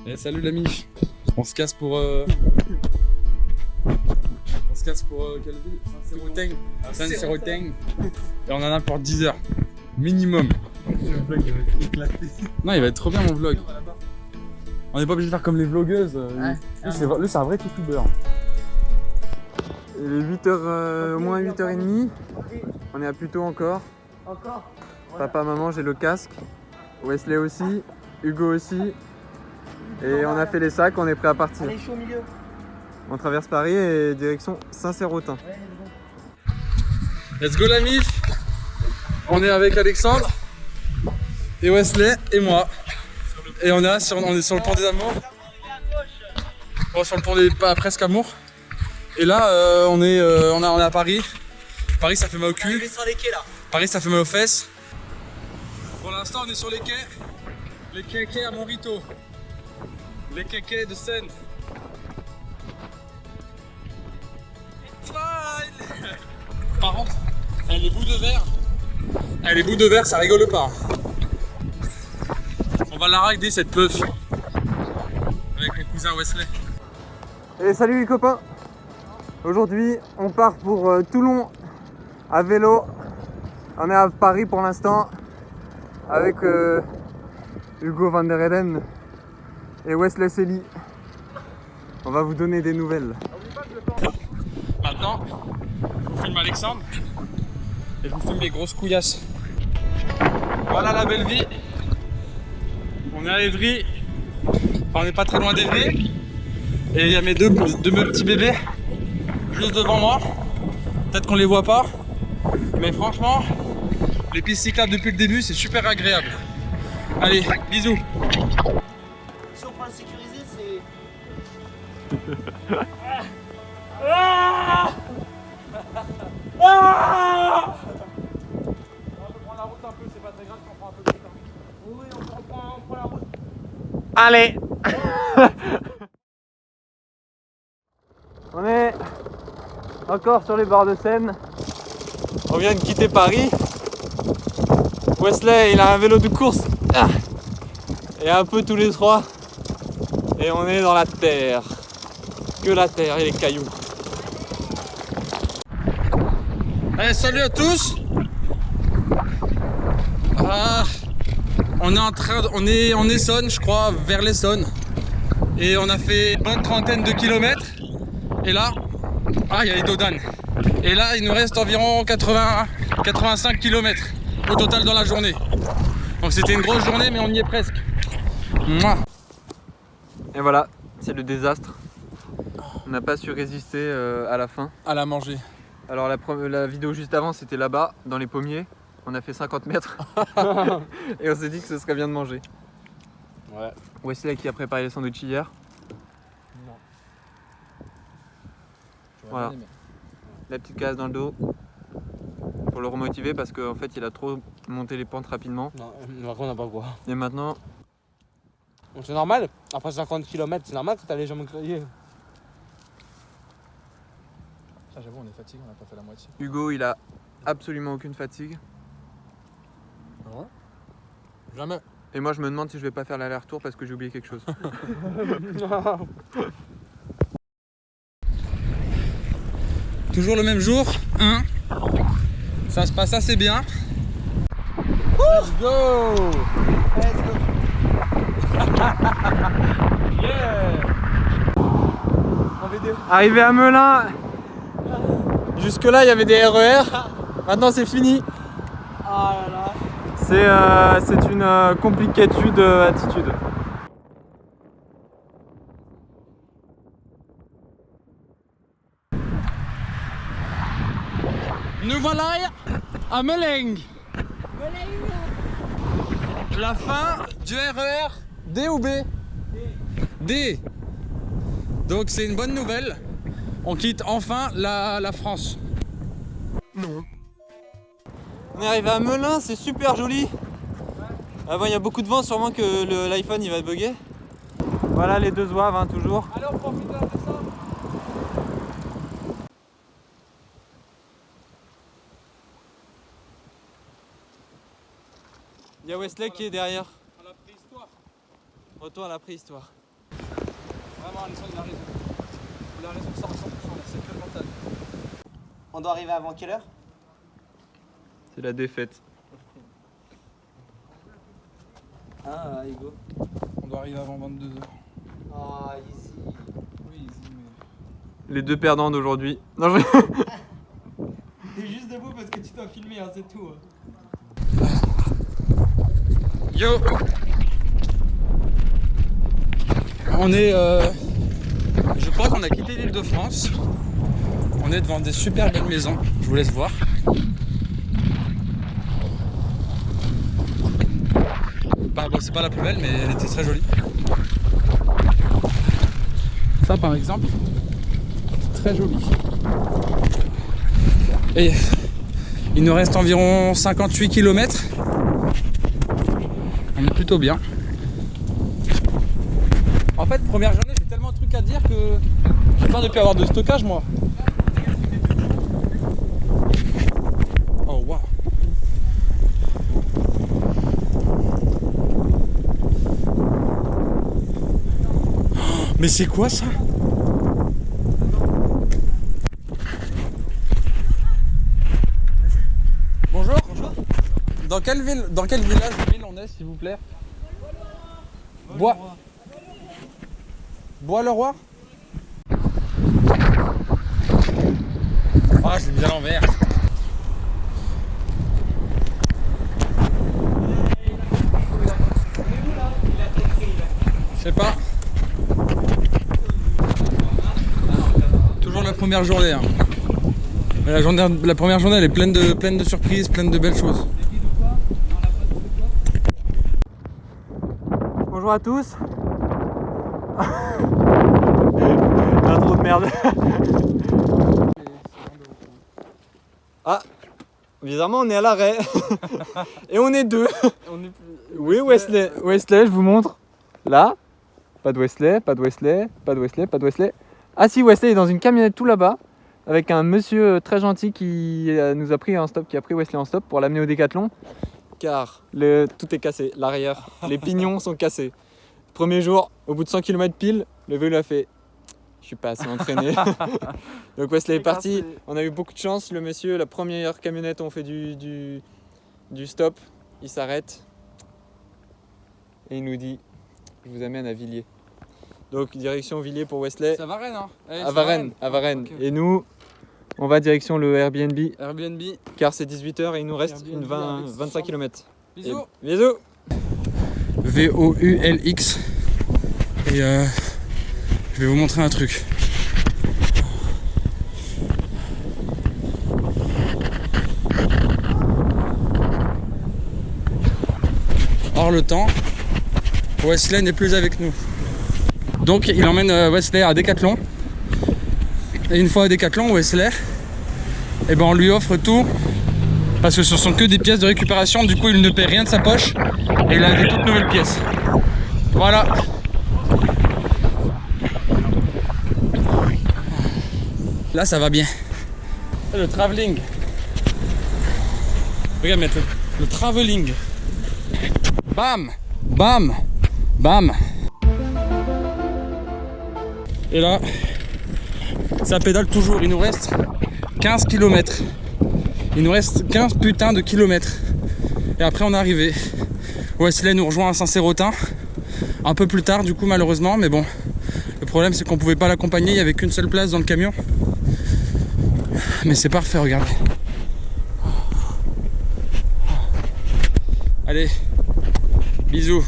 Eh, salut la Mich. On se casse pour quelle ville? Saint-Céroteng. Saint-Céroteng. Et on en a pour 10 heures. Minimum. Le vlog il va être éclaté. Non, il va être trop bien mon vlog. On n'est pas obligé de faire comme les vlogueuses. Lui, c'est un vrai youtubeur. Il est 8h, au moins 8h30. On est à plus tôt encore. Papa, maman, j'ai le casque. Wesley aussi. Hugo aussi. Et on a fait les sacs, on est prêt à partir. Allez, je suis au milieu. On traverse Paris et direction Saint-Céroteng. Let's go la Mif. On est avec Alexandre et Wesley et moi. Et on est sur le pont des Amours. Oh, sur le pont des presque Amours. Et là on est à Paris. Paris ça fait mal au cul. Paris ça fait mal aux fesses. Pour l'instant on est sur les quais. Les quais à Morito. Les quais de Seine. Par contre, les bouts de verre, ça rigole pas. On va la rider cette puff. Avec mon cousin Wesley. Et salut les copains. Aujourd'hui, on part pour Toulon à vélo. On est à Paris pour l'instant avec Hugo van der Eden et Wesley Selly. On va vous donner des nouvelles. Maintenant, je vous filme Alexandre et je vous filme les grosses couillasses. Voilà la belle vie. On est à Évry. Enfin, on n'est pas très loin d'Évry. Et il y a mes deux petits bébés juste devant moi. Peut-être qu'on les voit pas. Mais franchement, les pistes cyclables depuis le début, c'est super agréable. Allez, bisous. Si on prend le sécurisé, c'est. Allez. On est encore sur les bords de Seine. On vient de quitter Paris. Wesley, il a un vélo de course. Et un peu tous les trois. Et on est dans la terre. Que la terre et les cailloux. Allez, salut à tous. On est en Essonne, je crois, vers l'Essonne. Et on a fait une bonne trentaine de kilomètres. Et là, il y a les Dodanes. Et là, il nous reste environ 85 km au total dans la journée. Donc c'était une grosse journée, mais on y est presque. Mouah. Et voilà, c'est le désastre. On n'a pas su résister à la fin. À la manger. Alors la vidéo juste avant, c'était là-bas, dans les pommiers. On a fait 50 mètres. Et on s'est dit que ce serait bien de manger. Ouais. Wesley qui a préparé les sandwichs hier. Non. Voilà. La petite case dans le dos. Pour le remotiver parce qu'en fait il a trop monté les pentes rapidement. Non, par contre, on n'a pas quoi. Et maintenant, C'est normal, après 50 km, c'est normal que t'as les jambes grillées. Ça, j'avoue, on est fatigué, on n'a pas fait la moitié. Hugo il a absolument aucune fatigue. Ouais. Jamais. Et moi je me demande si je vais pas faire l'aller-retour parce que j'ai oublié quelque chose. Toujours le même jour, hein. Ça se passe assez bien. Let's go. Arrivé à Melun. Jusque là il y avait des RER. Maintenant c'est fini. Ah là là. C'est une compliquétude attitude. Nous voilà à Melun. La fin du RER D ou B? D. Donc c'est une bonne nouvelle. On quitte enfin la France. Non. On est arrivé à Melun, c'est super joli. Avant il y a beaucoup de vent, sûrement que l'iPhone il va bugger. Voilà les deux zouaves hein, toujours. Allez, on profite de la descente. Il y a Wesley qui est derrière. À la préhistoire. Retour à la préhistoire. Vraiment, Alexandre, il a raison. Il a raison, ça ressemble à c'est que mental. On doit arriver avant quelle heure? C'est la défaite. Ah, Hugo. On doit arriver avant 22h. Oh, easy. Oui, easy, mais. Les deux perdants d'aujourd'hui. Non, T'es juste debout parce que tu dois filmer, hein, c'est tout. Yo! On est. Je crois qu'on a quitté l'île de France. On est devant des super belles maisons. Je vous laisse voir. Bah, bon, c'est pas la plus belle, mais elle était très jolie. Ça, par exemple, c'est très joli. Et il nous reste environ 58 km. On est plutôt bien. En fait, première journée, j'ai tellement de trucs à dire que j'ai peur de plus avoir de stockage, moi. Oh, waouh. Mais c'est quoi ça? Bonjour. Bonjour. Dans quelle ville, dans quel village de ville on est, s'il vous plaît? Bois-le-Roi. Ah, je l'ai mis à l'envers. Je sais pas. Toujours la première journée. Hein. Mais la première journée, elle est pleine de surprises, pleine de belles choses. Bonjour à tous. Ah, trop de merde. Ah, bizarrement on est à l'arrêt. Et on est deux. Oui, Wesley. Wesley, je vous montre. Là, pas de Wesley, pas de Wesley, pas de Wesley, pas de Wesley. Ah si, Wesley est dans une camionnette tout là-bas avec un monsieur très gentil qui nous a pris en stop, qui a pris Wesley en stop pour l'amener au Décathlon. Car tout est cassé, l'arrière, les pignons sont cassés. Premier jour, au bout de 100 km pile, le vélo a fait. Je suis pas assez entraîné. Donc Wesley est parti. On a eu beaucoup de chance. Le monsieur, la première camionnette, on fait du stop. Il s'arrête et il nous dit je vous amène à Villiers. Donc direction Villiers pour Wesley. C'est à Varennes, hein? À Varennes, à Varennes. Okay. Et nous, on va direction le Airbnb. Airbnb. Car c'est 18h et il nous reste Airbnb 25 km. Bisous. Et, bisous. VOULX. Et je vais vous montrer un truc. Or le temps, Wesley n'est plus avec nous. Donc il emmène Wesley à Décathlon. Et une fois à Décathlon, Wesley, et ben on lui offre tout. Parce que ce sont que des pièces de récupération, du coup il ne paie rien de sa poche. Et il a des toutes nouvelles pièces. Voilà. Là ça va bien. Le travelling. Regarde mettre le travelling. Bam, bam, bam. Et là, ça pédale toujours. Il nous reste 15 km. Il nous reste 15 putains de kilomètres. Et après on est arrivé. Wesley nous rejoint à Saint-Sérotin. Un peu plus tard du coup malheureusement. Mais bon, le problème c'est qu'on pouvait pas l'accompagner. Il n'y avait qu'une seule place dans le camion. Mais c'est parfait, regardez. Allez, bisous.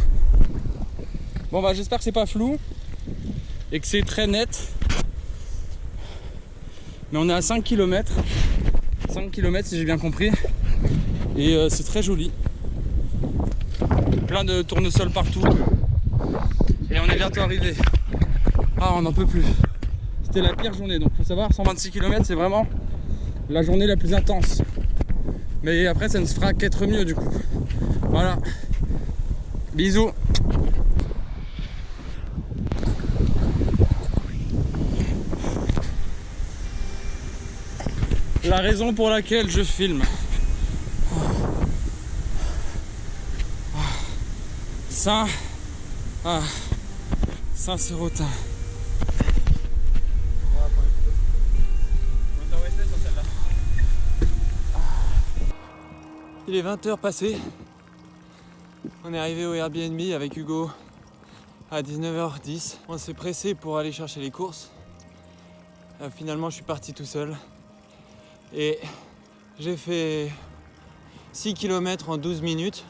Bon bah j'espère que c'est pas flou et que c'est très net. Mais on est à 5 km. 5 km si j'ai bien compris. Et c'est très joli. Plein de tournesols partout. Et on est bientôt arrivé. Ah, on n'en peut plus. C'était la pire journée, donc faut savoir, 126 km c'est vraiment la journée la plus intense. Mais après ça ne se fera qu'être mieux du coup. Voilà. Bisous. La raison pour laquelle je filme. Saint-Sérotin. Il est 20h passé. On est arrivé au Airbnb avec Hugo à 19h10. On s'est pressé pour aller chercher les courses. Finalement, je suis parti tout seul. Et j'ai fait 6 km en 12 minutes.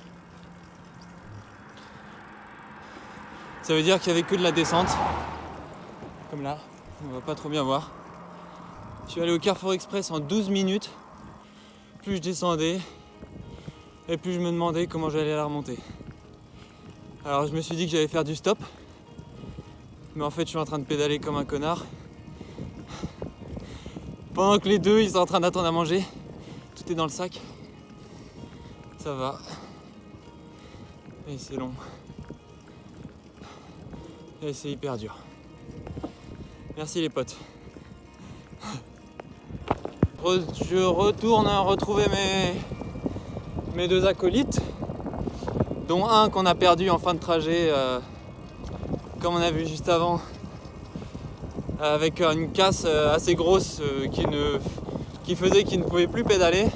Ça veut dire qu'il n'y avait que de la descente. Comme là, on va pas trop bien voir. Je suis allé au Carrefour Express en 12 minutes. Plus je descendais, et plus je me demandais comment j'allais la remonter. Alors je me suis dit que j'allais faire du stop. Mais en fait, je suis en train de pédaler comme un connard. Pendant que les deux, ils sont en train d'attendre à manger. Tout est dans le sac. Ça va. Et c'est long. Et c'est hyper dur. Merci les potes. Je retourne retrouver mes deux acolytes, dont un qu'on a perdu en fin de trajet, comme on a vu juste avant, avec une casse assez grosse qui faisait qu'il ne pouvait plus pédaler.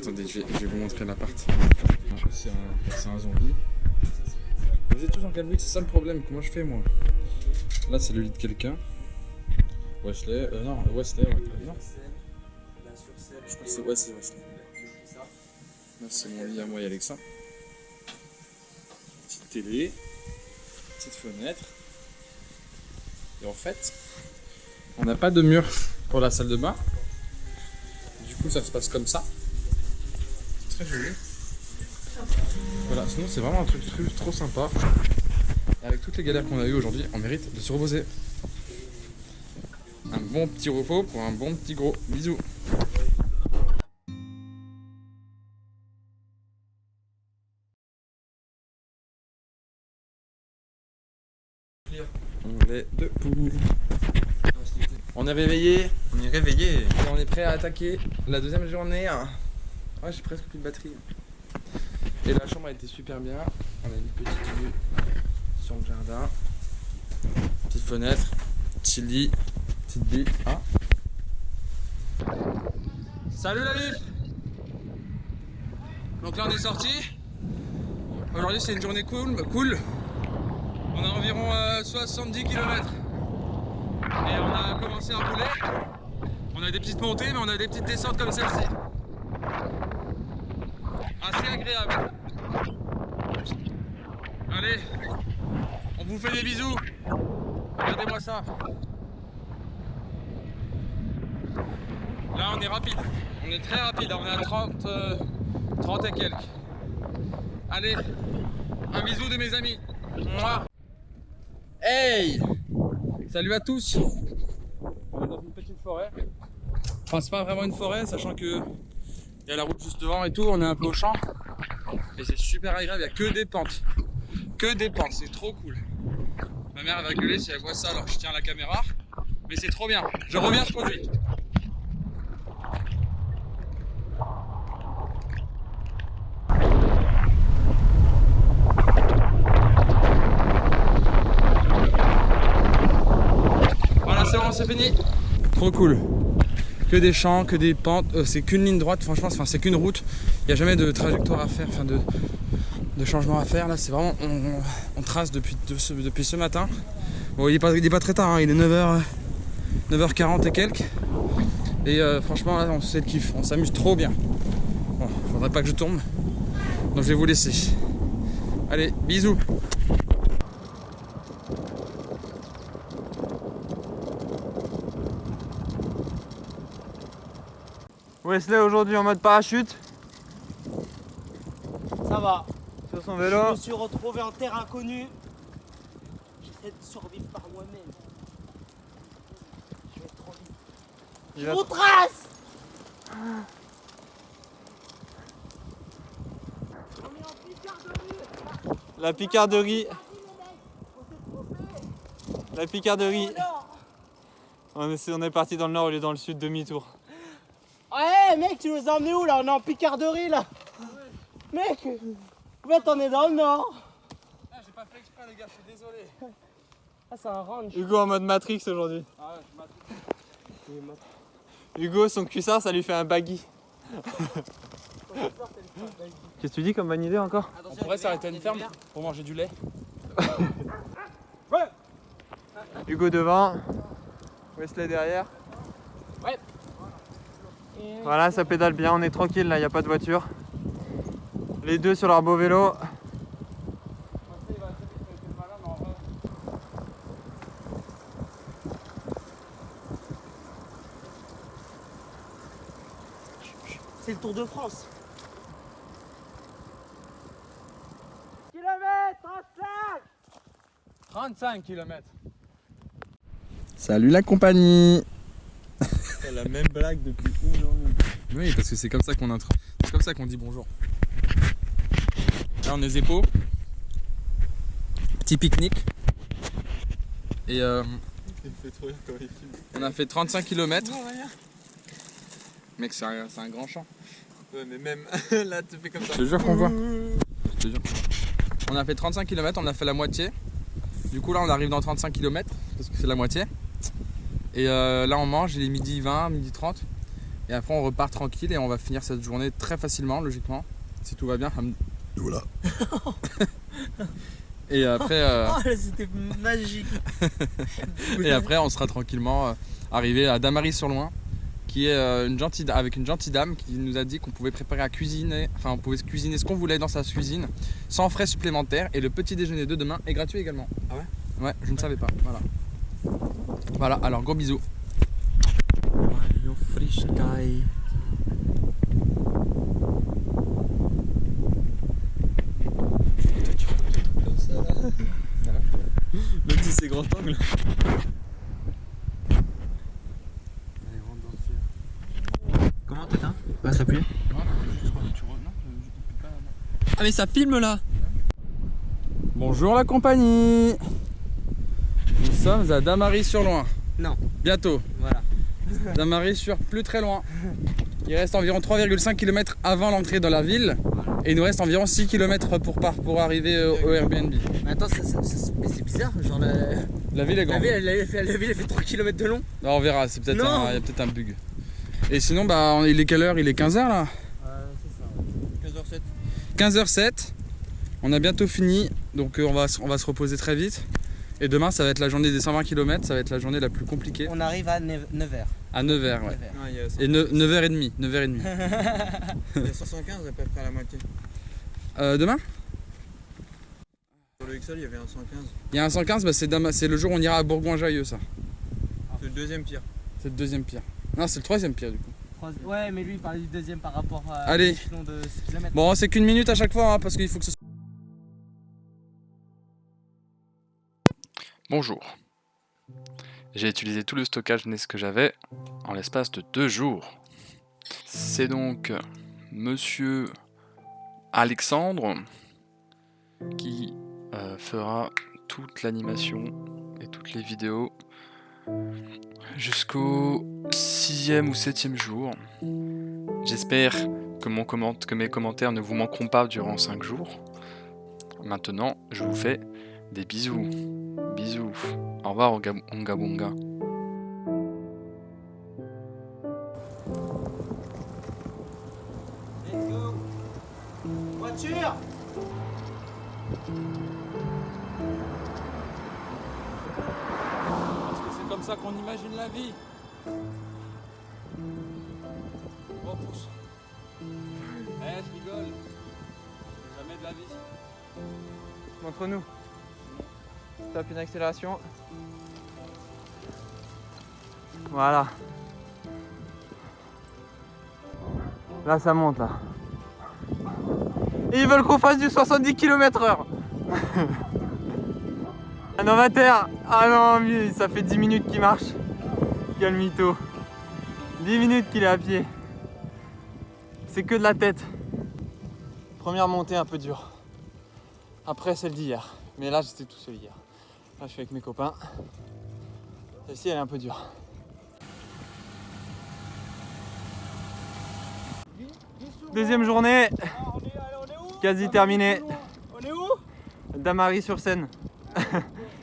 Attendez, je vais vous montrer l'appart. C'est un zombie. Vous êtes tous en calme, c'est ça le problème. Comment je fais moi? Là, c'est le lit de quelqu'un. Wesley, non, Wesley, ouais. Non. Je crois que c'est Wesley. Là, c'est mon lit à moi et Alexa. Petite télé, petite fenêtre. Et en fait, on n'a pas de mur pour la salle de bain. Du coup, ça se passe comme ça. C'est très joli. Voilà, sinon c'est vraiment un truc trop sympa. Et avec toutes les galères qu'on a eues aujourd'hui, on mérite de se reposer. Un bon petit repos pour un bon petit gros bisou. On est debout. On est réveillé. On est réveillé. Et on est prêt à attaquer la deuxième journée. Ouais, j'ai presque plus de batterie. Et la chambre a été super bien. On a une petite vue sur le jardin. Petite fenêtre, petit lit, petite bille. Ah. Salut la vie. Donc là on est sorti. Aujourd'hui c'est une journée cool. On a environ 70 km. Et on a commencé à rouler. On a des petites montées mais on a des petites descentes comme celle-ci. Assez agréable. Allez, on vous fait des bisous. Regardez-moi ça. Là on est rapide. On est très rapide. On est à 30 et quelques. Allez, un bisou de mes amis. Mouah. Hey! Salut à tous. On est dans une petite forêt. Enfin c'est pas vraiment une forêt, sachant que il y a la route juste devant et tout, on est un peu au champ. Et c'est super agréable, il n'y a que des pentes. Que des pentes, c'est trop cool. Ma mère va gueuler si elle voit ça alors que je tiens la caméra. Mais c'est trop bien. Je reviens, je conduis. Voilà, c'est bon, c'est fini. Trop cool. Que des champs, que des pentes, c'est qu'une ligne droite, franchement, c'est qu'une route. Il n'y a jamais de trajectoire à faire, enfin de changement à faire. Là, c'est vraiment, on trace depuis ce matin. Bon, il est pas très tard, hein, il est 9h40 et quelques. Et franchement, là, on sait le kiff, on s'amuse trop bien. Bon, faudrait pas que je tombe, donc je vais vous laisser. Allez, bisous. Wesley aujourd'hui en mode parachute Ça va. sur son Je vélo. me suis retrouvé en terre inconnue. J'essaie de survivre par moi-même. Je vais trop vite. Il Je va- vous trace. On est en Picarderie. La Picarderie. La Picarderie. On est parti dans le nord au lieu dans le sud, demi-tour. Ouais mec, tu nous as emmenés où là? On est en Picarderie là. Mec, en fait on est dans le nord. Ah, j'ai pas fait exprès les gars, je suis désolé. Ah c'est un ranch. Hugo en mode Matrix aujourd'hui. Ah ouais, je m'attends. Hugo, son cuissard, ça lui fait un baggy. Qu'est-ce que tu dis comme bonne idée encore? On pourrait s'arrêter à une ferme pour manger du lait. Hugo devant, Wesley derrière. Ouais. Voilà, ça pédale bien, on est tranquille là, il n'y a pas de voiture. Les deux sur leur beau vélo. C'est le Tour de France. Kilomètre 35 km. Salut la compagnie. C'est la même blague depuis une journée. Oui, parce que c'est comme ça qu'on c'est comme ça qu'on dit bonjour. Là on est Zeppo. Petit pique-nique. Et Il me fait trop rire quand il filme. on a fait 35 km. Mec, c'est un grand champ. Ouais, mais même là, tu fais comme ça. Je te jure qu'on voit. Je te jure. On a fait 35 km, on a fait la moitié. Du coup là on arrive dans 35 km parce que c'est la moitié. Et là on mange, il est midi 20, midi 30. Et après on repart tranquille et on va finir cette journée très facilement, logiquement. Si tout va bien. Voilà. Et après, Oh, c'était magique. et après on sera tranquillement arrivé à Damary-sur-Loing, qui est avec une gentille dame qui nous a dit qu'on pouvait préparer à cuisiner, enfin on pouvait cuisiner ce qu'on voulait dans sa cuisine sans frais supplémentaires, et le petit déjeuner de demain est gratuit également. Ah ouais? Ouais, je ne savais pas. Voilà. Voilà, alors gros bisous. Mario Frischkai. Comme ça là. Même si c'est grand angle. Comment t'éteins? Va s'appuyer. Ah mais ça filme là. Bonjour la compagnie. Nous sommes à Damary-sur-Loing. Non. Bientôt. Voilà. Damary sur plus très loin. Il reste environ 3,5 km avant l'entrée dans la ville. Et il nous reste environ 6 km pour arriver au Airbnb. Mais attends, mais c'est bizarre, genre La ville est grande. elle fait 3 km de long. Non, on verra, c'est peut-être Non. il y a peut-être un bug. Et sinon, bah, il est quelle heure? Il est 15h là? C'est ça. 15h07. 15h07. On a bientôt fini, donc on va se reposer très vite. Et demain, ça va être la journée des 120 km, ça va être la journée la plus compliquée. On arrive à 9h. À 9h, ouais. Non, il y a Et 9h30, 9h30. il y a 115 à peu près à la moitié. Demain? Sur le Excel, il y avait un 115. Il y a un 115, bah, c'est le jour où on ira à Bourgoin-Jallieu, ça. C'est le deuxième pire. C'est le deuxième pire. Non, c'est le troisième pire du coup. Ouais, mais lui il parlait du deuxième par rapport à Allez. l'échelon de 6 km. Bon, c'est qu'une minute à chaque fois, hein, parce qu'il faut que ce soit... Bonjour. J'ai utilisé tout le stockage NES que j'avais en l'espace de 2 jours. C'est donc monsieur Alexandre qui fera toute l'animation et toutes les vidéos jusqu'au 6e ou 7e jour. J'espère que mes commentaires ne vous manqueront pas durant 5 jours. Maintenant, je vous fais des bisous. Bisous. Au revoir, Onga Bonga. Let's go. Voiture. Parce que c'est comme ça qu'on imagine la vie. Repousse. Je rigole. Jamais de la vie. Montre-nous. Tape une accélération. Voilà. Là ça monte là. Et ils veulent qu'on fasse du 70 km/h. Un novateur. Ah non, mais ça fait 10 minutes qu'il marche. Quel mytho. 10 minutes qu'il est à pied. C'est que de la tête. Première montée un peu dure. Après celle d'hier. Mais là j'étais tout seul hier. Là je suis avec mes copains. Celle-ci elle est un peu dure. Deuxième journée. Quasi terminée. On est où? Damary-sur-Seine.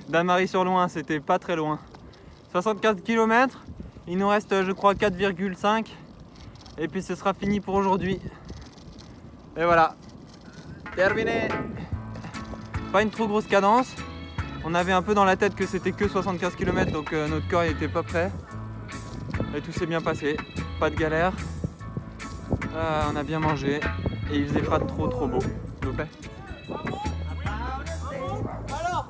Damary-sur-Loing, c'était pas très loin. 75 km. Il nous reste je crois 4,5. Et puis ce sera fini pour aujourd'hui. Et voilà. Terminé. Pas une trop grosse cadence. On avait un peu dans la tête que c'était que 75 km, donc notre corps n'était pas prêt. Et tout s'est bien passé. Pas de galère. On a bien mangé. Et il faisait pas trop beau. S'il vous plaît. Alors,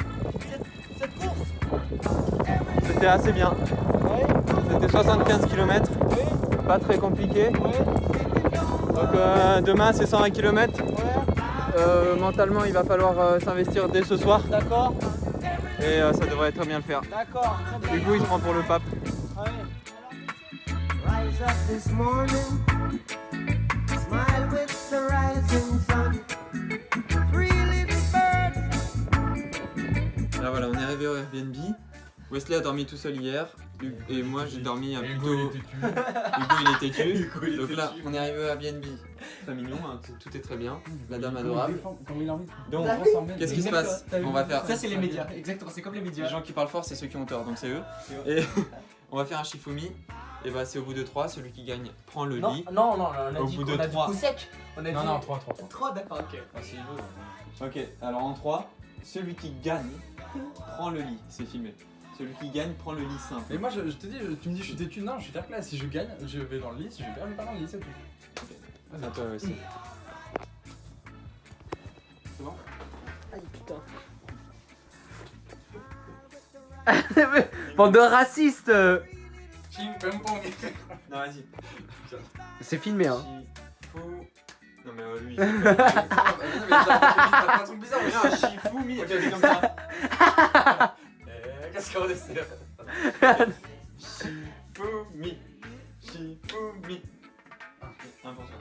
cette course, C'était assez bien. C'était 75 km. Pas très compliqué. Donc demain c'est 120 km. Mentalement il va falloir s'investir dès ce soir. d'accord, Et ça devrait très bien le faire. d'accord, très bien. Du coup il se prend pour le pape. Ouais. Rise up this morning, smile with the rising sun. Three little birds. Là voilà, on est arrivé au Airbnb. Wesley a dormi tout seul hier. Et moi j'ai dormi un plutôt... Hugo il était têtu. Donc là on est arrivé au Airbnb. Très mignon, hein, tout est très bien. La dame adorable. Donc qu'est-ce qui se passe? On va faire... Ça, c'est les médias, exactement, c'est comme les médias. Les gens qui parlent fort c'est ceux qui ont tort, donc c'est eux. Et on va faire un Shifumi. Et bah c'est au bout de 3, celui qui gagne prend le lit. Non, on a Au dit bout qu'on de a dit 3. coup sec. On a dit... Non, 3. 3, d'accord, ok. Ok, alors en 3, celui qui gagne prend le lit, c'est filmé. Celui qui gagne prend le lit simple. Mais moi je te dis, tu me dis je suis têtu, non je suis fair play, si je gagne, je vais dans le lit, si je perds, je vais pas dans le lit, c'est tout. À toi aussi. C'est bon? Aïe, putain. Bande de racistes. Non vas-y. C'est filmé, hein. Shifu... Non mais lui... T'as fait un truc bizarre, mais Non, Shifumi. Ok, c'est comme ça. qu'est-ce qu'on essaie? Shifumi. Shifumi. Un pour toi.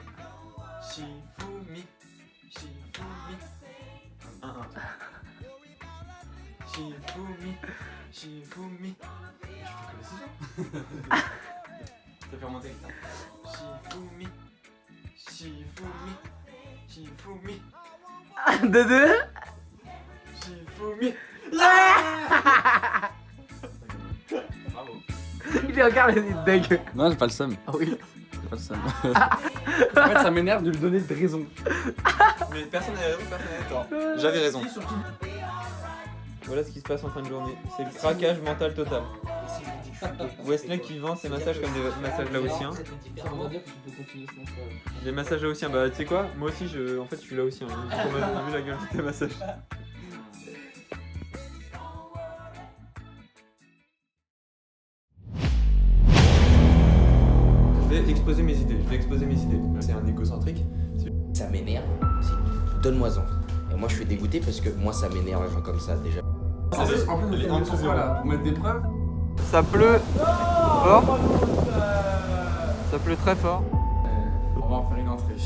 Shifumi. Shifumi. Un. Shifumi. Shifumi. Ça fait remonter ça. Shifumi. Shifumi. Shifumi. De deux. Shifumi. Bravo. Il regarde les dingues. Non, j'ai pas le seum. Ah oui. J'ai pas le seum. En fait ça m'énerve de lui donner de raison. Mais personne n'a raison, personne n'a tort. J'avais raison. Voilà ce qui se passe en fin de journée. C'est le craquage mental total. Wesley qui vend ses massages comme des massages laotiens. Ça veut dire que tu peux continuer sinon ça... Les massages laotiens, bah tu sais quoi? Moi aussi, en fait, je suis laotien. On a vu la gueule de tes massages. Je vais exposer mes idées. C'est un égocentrique. Ça m'énerve aussi. Donne-moi-en. Et moi je suis dégoûté parce que moi ça m'énerve les gens comme ça déjà. En plus, on fait des trucs là, pour mettre des preuves. Ça pleut fort. Ça pleut très fort. On va en faire une entrée.